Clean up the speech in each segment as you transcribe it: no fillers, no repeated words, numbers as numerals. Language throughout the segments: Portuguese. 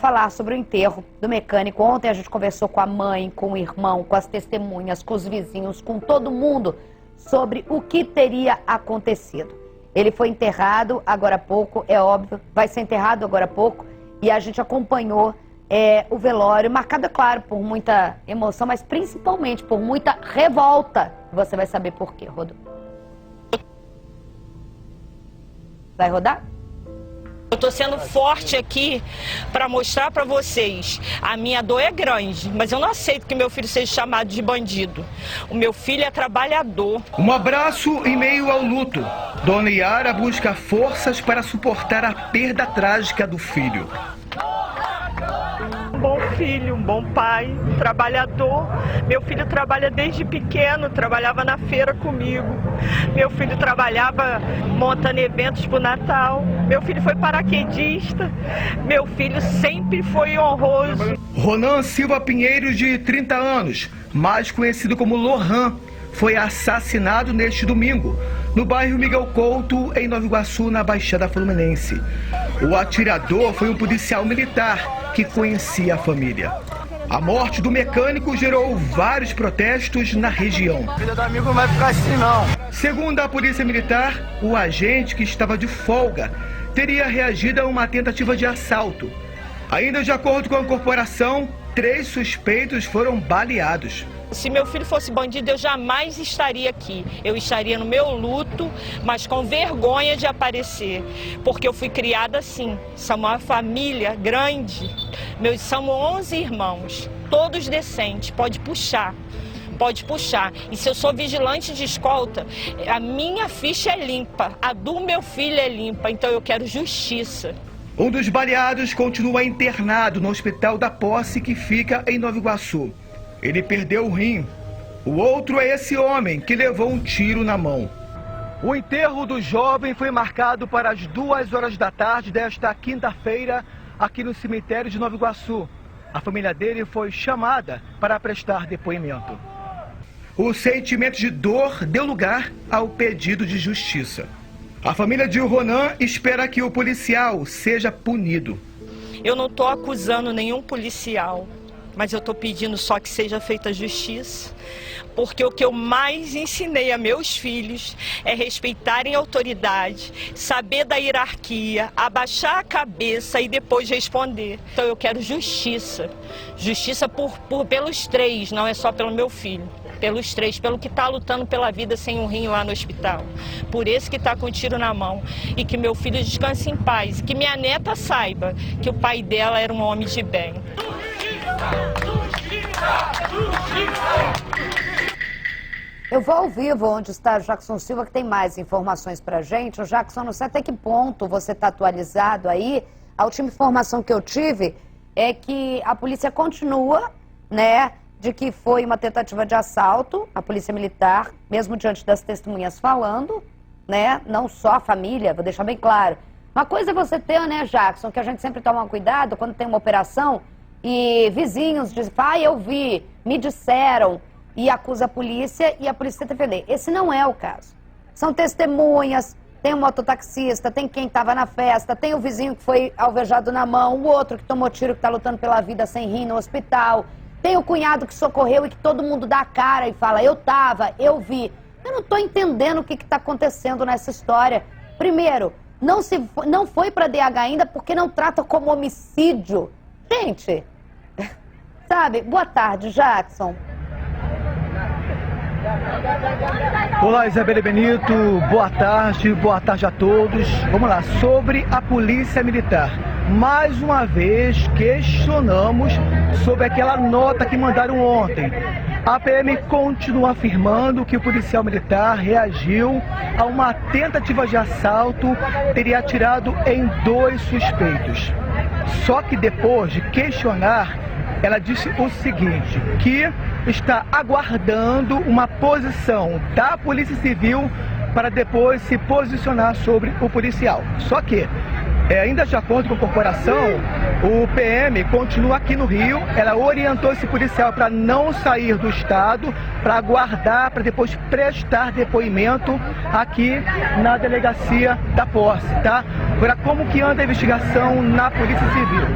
Falar sobre o enterro do mecânico. Ontem a gente conversou com a mãe, com o irmão, com as testemunhas, com os vizinhos, com todo mundo sobre o que teria acontecido. Ele foi enterrado agora há pouco, é óbvio, vai ser enterrado agora há pouco, e a gente acompanhou o velório, marcado, é claro, por muita emoção, mas principalmente por muita revolta. Você vai saber por quê, Rodou. Vai rodar? Eu estou sendo forte aqui para mostrar para vocês. A minha dor é grande, mas eu não aceito que meu filho seja chamado de bandido. O meu filho é trabalhador. Um abraço em meio ao luto. Dona Yara busca forças para suportar a perda trágica do filho. Um bom filho, um bom pai, um trabalhador. Meu filho trabalha desde pequeno, trabalhava na feira comigo. Meu filho trabalhava montando eventos para o Natal. Meu filho foi paraquedista. Meu filho sempre foi honroso. Ronan Silva Pinheiro, de 30 anos, mais conhecido como Lohan, foi assassinado neste domingo, no bairro Miguel Couto, em Nova Iguaçu, na Baixada Fluminense. O atirador foi um policial militar que conhecia a família. A morte do mecânico gerou vários protestos na região. A vida do amigo não vai ficar assim, não. Segundo a polícia militar, o agente, que estava de folga, teria reagido a uma tentativa de assalto. Ainda de acordo com a corporação, 3 suspeitos foram baleados. Se meu filho fosse bandido, eu jamais estaria aqui. Eu estaria no meu luto, mas com vergonha de aparecer. Porque eu fui criada assim. Somos uma família grande. Somos 11 irmãos, todos decentes. Pode puxar. Pode puxar. E se eu sou vigilante de escolta, a minha ficha é limpa. A do meu filho é limpa. Então eu quero justiça. Um dos baleados continua internado no Hospital da Posse, que fica em Nova Iguaçu. Ele perdeu o rim. O outro é esse homem que levou um tiro na mão. O enterro do jovem foi marcado para as 2 horas da tarde desta quinta-feira, aqui no cemitério de Nova Iguaçu. A família dele foi chamada para prestar depoimento. O sentimento de dor deu lugar ao pedido de justiça. A família de Ronan espera que o policial seja punido. Eu não estou acusando nenhum policial, mas eu estou pedindo só que seja feita justiça, porque o que eu mais ensinei a meus filhos é respeitarem a autoridade, saber da hierarquia, abaixar a cabeça e depois responder. Então eu quero justiça, justiça pelos 3, não é só pelo meu filho. Pelos 3, pelo que está lutando pela vida sem um rim lá no hospital. Por esse que está com tiro na mão. E que meu filho descanse em paz. E que minha neta saiba que o pai dela era um homem de bem. Eu vou ao vivo, onde está o Jackson Silva, que tem mais informações pra gente. O Jackson, não sei até que ponto você está atualizado aí. A última informação que eu tive é que a polícia continua, né, de que foi uma tentativa de assalto, a polícia militar, mesmo diante das testemunhas falando, né, não só a família, vou deixar bem claro. Uma coisa é você ter, né, Jackson, que a gente sempre toma cuidado quando tem uma operação e vizinhos dizem, pai, eu vi, me disseram, e acusa a polícia e a polícia tenta defender. Esse não é o caso. São testemunhas, tem um mototaxista, tem quem estava na festa, tem o vizinho que foi alvejado na mão, o outro que tomou tiro, que está lutando pela vida sem rim no hospital, tem o cunhado que socorreu e que todo mundo dá a cara e fala, eu tava, eu vi. Eu não estou entendendo o que está acontecendo nessa história. Primeiro, não foi para DH ainda porque não trata como homicídio. Gente, sabe? Boa tarde, Jackson. Olá, Isabelle Benito, boa tarde a todos. Vamos lá, sobre a polícia militar. Mais uma vez questionamos sobre aquela nota que mandaram ontem. A PM continua afirmando que o policial militar reagiu a uma tentativa de assalto, teria atirado em 2 suspeitos. Só que depois de questionar, ela disse o seguinte, que está aguardando uma posição da Polícia Civil para depois se posicionar sobre o policial. Só que, ainda de acordo com a corporação, o PM continua aqui no Rio. Ela orientou esse policial para não sair do estado, para aguardar, para depois prestar depoimento aqui na delegacia da Posse, tá? Agora, como que anda a investigação na Polícia Civil?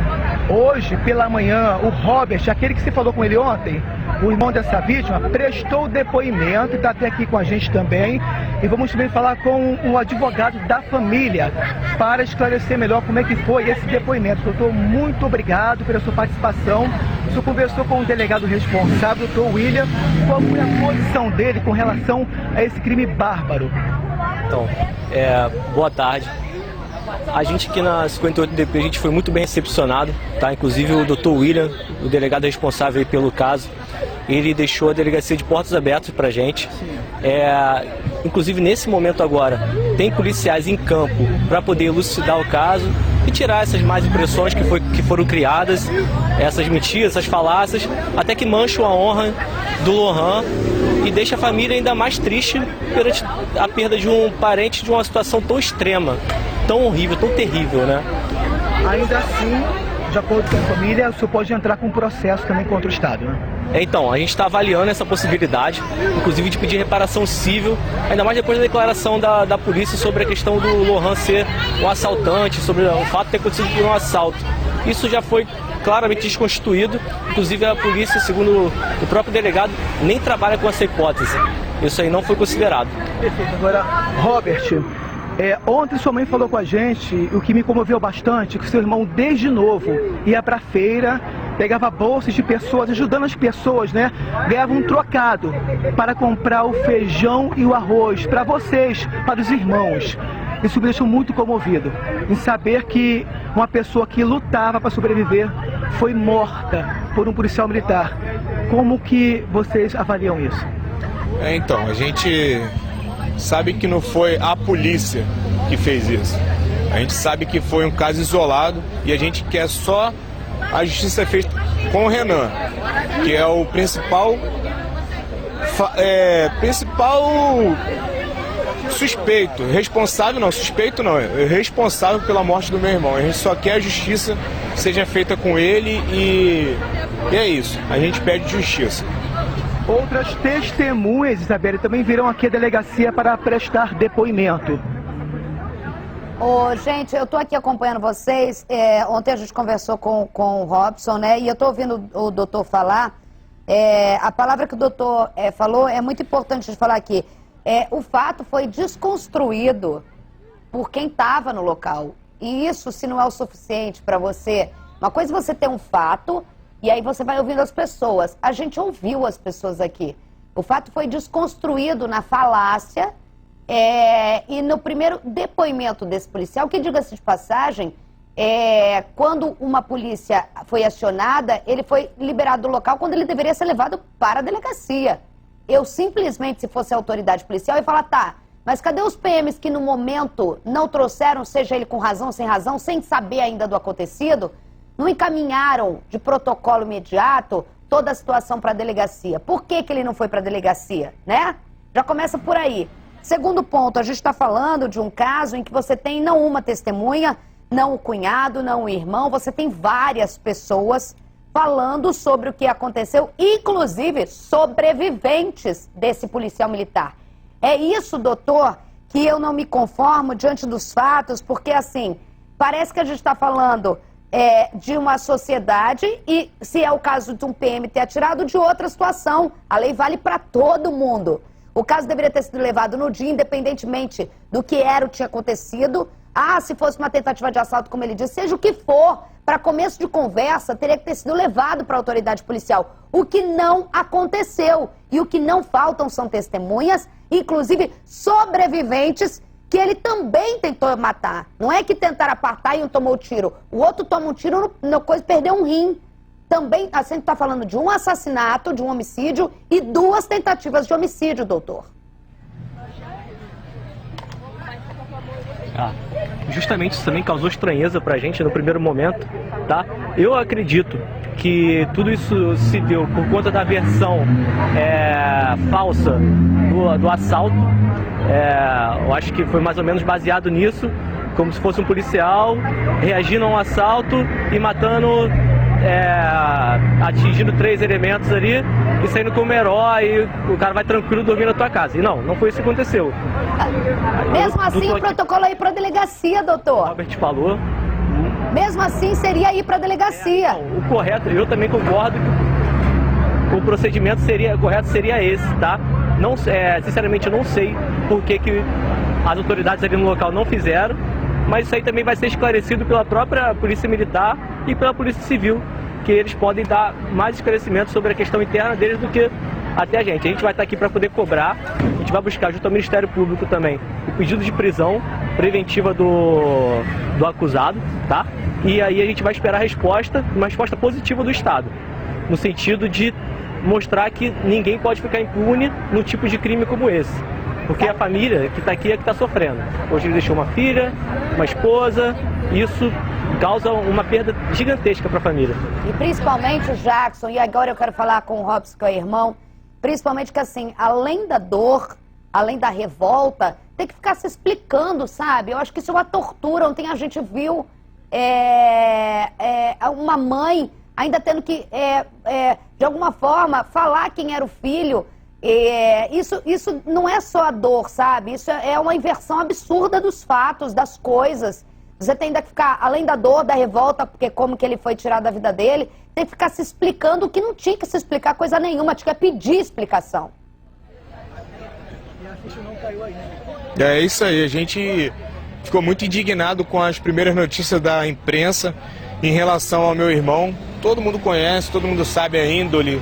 Hoje, pela manhã, o Robert, aquele que você falou com ele ontem, o irmão dessa vítima, prestou depoimento e está até aqui com a gente também. E vamos também falar com o advogado da família para esclarecer melhor como é que foi esse depoimento. Doutor, muito obrigado pela sua participação. O senhor conversou com o delegado responsável, doutor William. Qual foi a posição dele com relação a esse crime bárbaro? Então, boa tarde. A gente aqui na 58DP, a gente foi muito bem recepcionado, tá? Inclusive o Dr. William, o delegado responsável aí pelo caso, ele deixou a delegacia de portas abertas pra gente. Inclusive nesse momento agora, tem policiais em campo para poder elucidar o caso e tirar essas más impressões que foram criadas, essas mentiras, essas falácias, até que mancham a honra do Lohan e deixa a família ainda mais triste perante a perda de um parente de uma situação tão extrema, tão horrível, tão terrível, né? Ainda assim, de acordo com a família, o senhor pode entrar com um processo também contra o Estado, né? Então, a gente está avaliando essa possibilidade, inclusive de pedir reparação civil, ainda mais depois da declaração da polícia sobre a questão do Lohan ser um assaltante, sobre o fato de ter acontecido por um assalto. Isso já foi claramente desconstituído, inclusive a polícia, segundo o próprio delegado, nem trabalha com essa hipótese. Isso aí não foi considerado. Perfeito. Agora, Robert, ontem sua mãe falou com a gente, o que me comoveu bastante, que seu irmão desde novo ia pra feira, pegava bolsas de pessoas, ajudando as pessoas, né? Ganhava um trocado para comprar o feijão e o arroz para vocês, para os irmãos. Isso me deixou muito comovido, em saber que uma pessoa que lutava para sobreviver foi morta por um policial militar. Como que vocês avaliam isso? Então, a gente sabe que não foi a polícia que fez isso. A gente sabe que foi um caso isolado e a gente quer só a justiça feita com o Renan, que é o principal suspeito, responsável pela morte do meu irmão. A gente só quer a justiça seja feita com ele e é isso, a gente pede justiça. Outras testemunhas, Isabelle, também virão aqui à delegacia para prestar depoimento. Gente, eu tô aqui acompanhando vocês. Ontem a gente conversou com o Robson, né? E eu tô ouvindo o doutor falar. A palavra que o doutor falou é muito importante de falar aqui. O fato foi desconstruído por quem estava no local. E isso, se não é o suficiente para você... Uma coisa é você ter um fato e aí você vai ouvindo as pessoas. A gente ouviu as pessoas aqui. O fato foi desconstruído na falácia... e no primeiro depoimento desse policial, que diga-se de passagem, quando uma polícia foi acionada, ele foi liberado do local quando ele deveria ser levado para a delegacia. Eu simplesmente, se fosse a autoridade policial, ia falar, tá, mas cadê os PMs que no momento não trouxeram, seja ele com razão, sem saber ainda do acontecido, não encaminharam de protocolo imediato toda a situação para a delegacia? Por que ele não foi para a delegacia, né? Já começa por aí. Segundo ponto, a gente está falando de um caso em que você tem não uma testemunha, não o cunhado, não o irmão, você tem várias pessoas falando sobre o que aconteceu, inclusive sobreviventes desse policial militar. É isso, doutor, que eu não me conformo diante dos fatos, porque assim, parece que a gente está falando de uma sociedade e, se é o caso de um PM ter atirado, de outra situação. A lei vale para todo mundo. O caso deveria ter sido levado no dia, independentemente do que era ou tinha acontecido. Se fosse uma tentativa de assalto, como ele disse, seja o que for, para começo de conversa, teria que ter sido levado para a autoridade policial. O que não aconteceu. E o que não faltam são testemunhas, inclusive sobreviventes, que ele também tentou matar. Não é que tentaram apartar e um tomou tiro. O outro toma um tiro, perdeu um rim. Também, a gente está falando de um assassinato, de um homicídio e 2 tentativas de homicídio, doutor. Justamente isso também causou estranheza pra gente no primeiro momento, tá? Eu acredito que tudo isso se deu por conta da versão falsa do assalto. Eu acho que foi mais ou menos baseado nisso, como se fosse um policial reagindo a um assalto e matando... atingindo 3 elementos ali e saindo como herói, o cara vai tranquilo dormir na tua casa. E não foi isso que aconteceu. Mesmo assim, o protocolo aí para a delegacia, doutor. O Robert falou, Mesmo assim, seria ir para a delegacia. O correto, eu também concordo que o procedimento correto seria esse, tá? Não, sinceramente, eu não sei por que as autoridades ali no local não fizeram, mas isso aí também vai ser esclarecido pela própria Polícia Militar e pela Polícia Civil, que eles podem dar mais esclarecimentos sobre a questão interna deles do que até a gente. A gente vai estar aqui para poder cobrar, a gente vai buscar junto ao Ministério Público também o pedido de prisão preventiva do acusado, tá? E aí a gente vai esperar uma resposta positiva do Estado, no sentido de mostrar que ninguém pode ficar impune num tipo de crime como esse. Porque a família que está aqui é que está sofrendo. Hoje ele deixou uma filha, uma esposa, isso causa uma perda gigantesca para a família. E principalmente o Jackson, e agora eu quero falar com o Robson, que é o irmão, principalmente que assim, além da dor, além da revolta, tem que ficar se explicando, sabe? Eu acho que isso é uma tortura. Ontem a gente viu uma mãe ainda tendo que, de alguma forma, falar quem era o filho. Isso não é só a dor, sabe? Isso é uma inversão absurda dos fatos, das coisas. Você tem que ficar, além da dor, da revolta, porque como que ele foi tirado da vida dele, tem que ficar se explicando o que não tinha que se explicar coisa nenhuma, tinha que pedir explicação. É isso aí, a gente ficou muito indignado com as primeiras notícias da imprensa em relação ao meu irmão. Todo mundo conhece, todo mundo sabe a índole,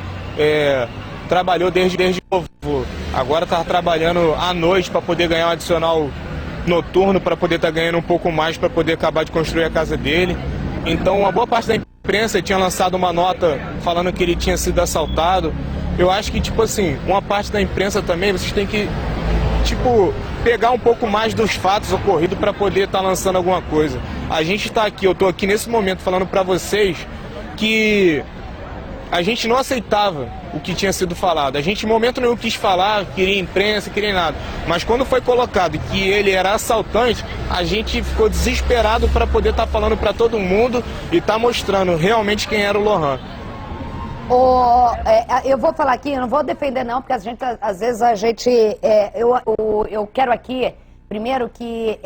trabalhou desde novo, agora está trabalhando à noite para poder ganhar um adicional noturno, para poder estar ganhando um pouco mais, para poder acabar de construir a casa dele. Então, uma boa parte da imprensa tinha lançado uma nota falando que ele tinha sido assaltado. Eu acho que, tipo assim, uma parte da imprensa também, vocês têm que, tipo, pegar um pouco mais dos fatos ocorridos para poder estar lançando alguma coisa. A gente está aqui, eu estou aqui nesse momento falando para vocês que a gente não aceitava o que tinha sido falado. A gente em momento nenhum quis falar, queria imprensa, queria nada. Mas quando foi colocado que ele era assaltante, a gente ficou desesperado para poder estar falando para todo mundo e estar mostrando realmente quem era o Lohan. Eu vou falar aqui, eu não vou defender não, porque às vezes a gente... eu quero aqui, primeiro que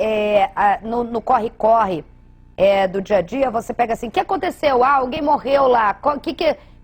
no corre-corre do dia a dia, você pega assim, o que aconteceu? Alguém morreu lá,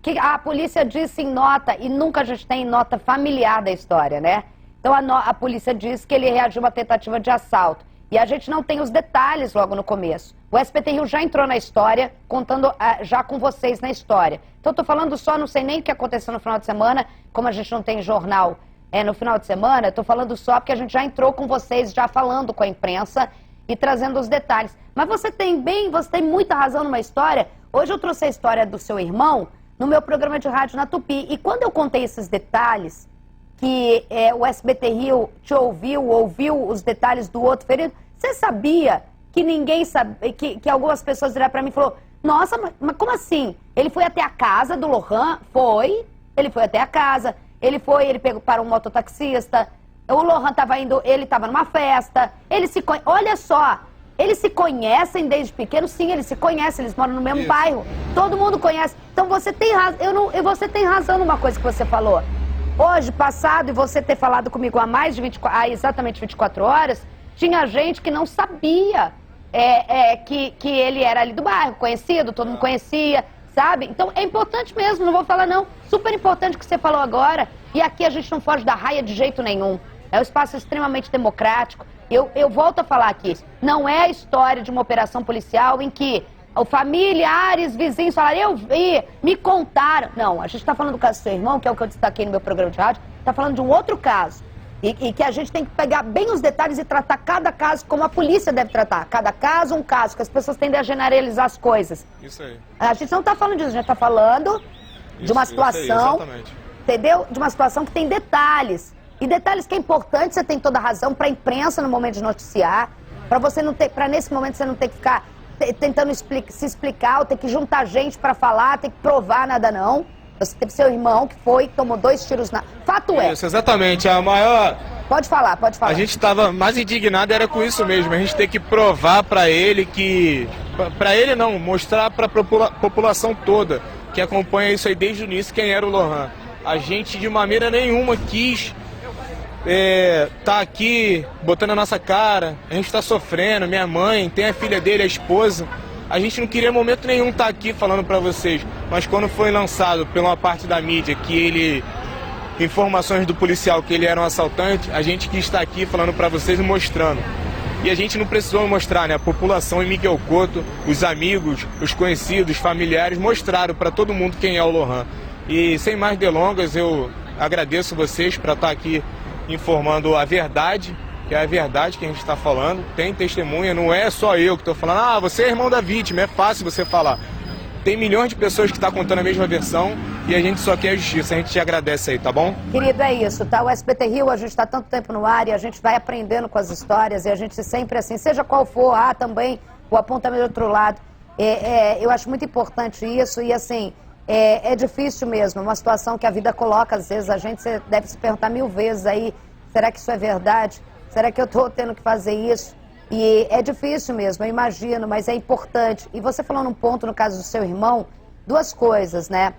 que a polícia disse em nota, e nunca a gente tem nota familiar da história, né? Então a polícia diz que ele reagiu a uma tentativa de assalto. E a gente não tem os detalhes logo no começo. O SBT Rio já entrou na história, contando já com vocês na história. Então eu tô falando só, não sei nem o que aconteceu no final de semana, como a gente não tem jornal no final de semana, eu tô falando só porque a gente já entrou com vocês, já falando com a imprensa e trazendo os detalhes. Mas você tem muita razão numa história. Hoje eu trouxe a história do seu irmão no meu programa de rádio na Tupi. E quando eu contei esses detalhes, que o SBT Rio te ouviu os detalhes do outro ferido, você sabia que ninguém sabia, que algumas pessoas viraram pra mim e falaram, nossa, mas como assim? Ele foi até a casa do Lohan? Ele foi até a casa, ele pegou para um mototaxista, o Lohan ele estava numa festa, olha só, eles se conhecem desde pequeno, sim, eles se conhecem, eles moram no mesmo bairro, todo mundo conhece. Então você tem razão, você tem razão numa coisa que você falou. Hoje, passado, e você ter falado comigo há exatamente 24 horas, tinha gente que não sabia que ele era ali do bairro, conhecido, todo mundo conhecia, sabe? Então é importante mesmo, não vou falar não, super importante o que você falou agora, e aqui a gente não foge da raia de jeito nenhum. É um espaço extremamente democrático. Eu volto a falar aqui, não é a história de uma operação policial em que familiares, vizinhos falaram, eu vi, me contaram. Não, a gente está falando do caso do seu irmão, que é o que eu destaquei no meu programa de rádio, está falando de um outro caso. E que a gente tem que pegar bem os detalhes e tratar cada caso como a polícia deve tratar. Cada caso, um caso, que as pessoas tendem a generalizar as coisas. Isso aí. A gente não está falando disso, a gente está falando de uma situação, entendeu? De uma situação que tem detalhes. E detalhes que é importante, você tem toda a razão, para a imprensa no momento de noticiar, para você não ter, para nesse momento você não ter que ficar tentando se explicar, ou ter que juntar gente para falar, ter que provar nada não. Você teve seu irmão que tomou 2 tiros na... Fato é. Isso, exatamente. A maior... Pode falar. A gente estava mais indignado era com isso mesmo. A gente tem que provar para ele que... Para ele não, mostrar para a população toda que acompanha isso aí desde o início, quem era o Lohan. A gente de maneira nenhuma quis tá aqui botando a nossa cara. A gente está sofrendo, minha mãe, tem a filha dele, a esposa. A gente não queria em momento nenhum estar aqui falando para vocês, mas quando foi lançado pela uma parte da mídia que informações do policial que ele era um assaltante, a gente quis estar aqui falando para vocês e mostrando. E a gente não precisou mostrar, né? A população em Miguel Couto, os amigos, os conhecidos, familiares, mostraram para todo mundo quem é o Lohan. E sem mais delongas, eu agradeço vocês para estar aqui informando a verdade, que é a verdade que a gente está falando. Tem testemunha, não é só eu que estou falando, ah, você é irmão da vítima, é fácil você falar. Tem milhões de pessoas que estão contando a mesma versão e a gente só quer justiça. A gente te agradece aí, tá bom? Querido, é isso, tá? O SBT Rio, a gente está tanto tempo no ar e a gente vai aprendendo com as histórias e a gente sempre assim, seja qual for, também o apontamento do outro lado. Eu acho muito importante isso e assim, é difícil mesmo, é uma situação que a vida coloca, às vezes a gente deve se perguntar 1000 vezes aí, será que isso é verdade? Será que eu estou tendo que fazer isso? E é difícil mesmo, eu imagino, mas é importante. E você falou num ponto, no caso do seu irmão, 2 coisas, né?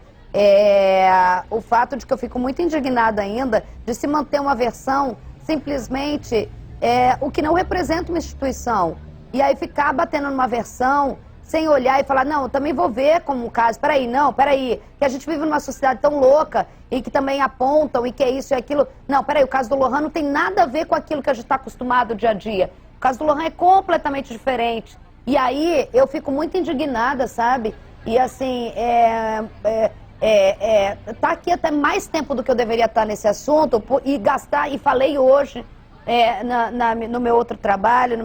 O fato de que eu fico muito indignada ainda de se manter uma versão simplesmente o que não representa uma instituição. E aí ficar batendo numa versão sem olhar e falar, não, eu também vou ver como um caso. Peraí, que a gente vive numa sociedade tão louca e que também apontam e que é isso e aquilo. Não, peraí, o caso do Lohan não tem nada a ver com aquilo que a gente está acostumado dia a dia. O caso do Lohan é completamente diferente. E aí eu fico muito indignada, sabe? E assim, tá aqui até mais tempo do que eu deveria estar nesse assunto e falei hoje no meu outro trabalho,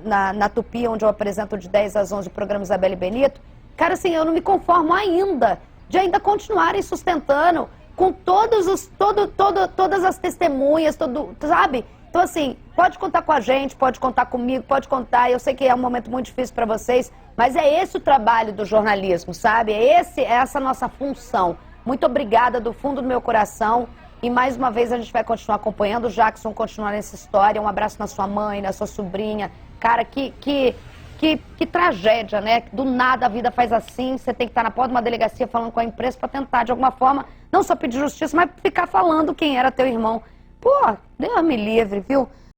na Tupi, onde eu apresento de 10 às 11 o programa Isabelle Benito. Cara, assim, eu não me conformo ainda de continuarem sustentando com todas as testemunhas, sabe? Então, assim, pode contar com a gente, pode contar comigo, pode contar. Eu sei que é um momento muito difícil para vocês, mas é esse o trabalho do jornalismo, sabe? É essa a nossa função. Muito obrigada do fundo do meu coração. E mais uma vez a gente vai continuar acompanhando o Jackson, continuar nessa história. Um abraço na sua mãe, na sua sobrinha. Cara, que tragédia, né? Do nada a vida faz assim. Você tem que estar na porta de uma delegacia falando com a imprensa para tentar, de alguma forma, não só pedir justiça, mas ficar falando quem era teu irmão. Pô, Deus me livre, viu?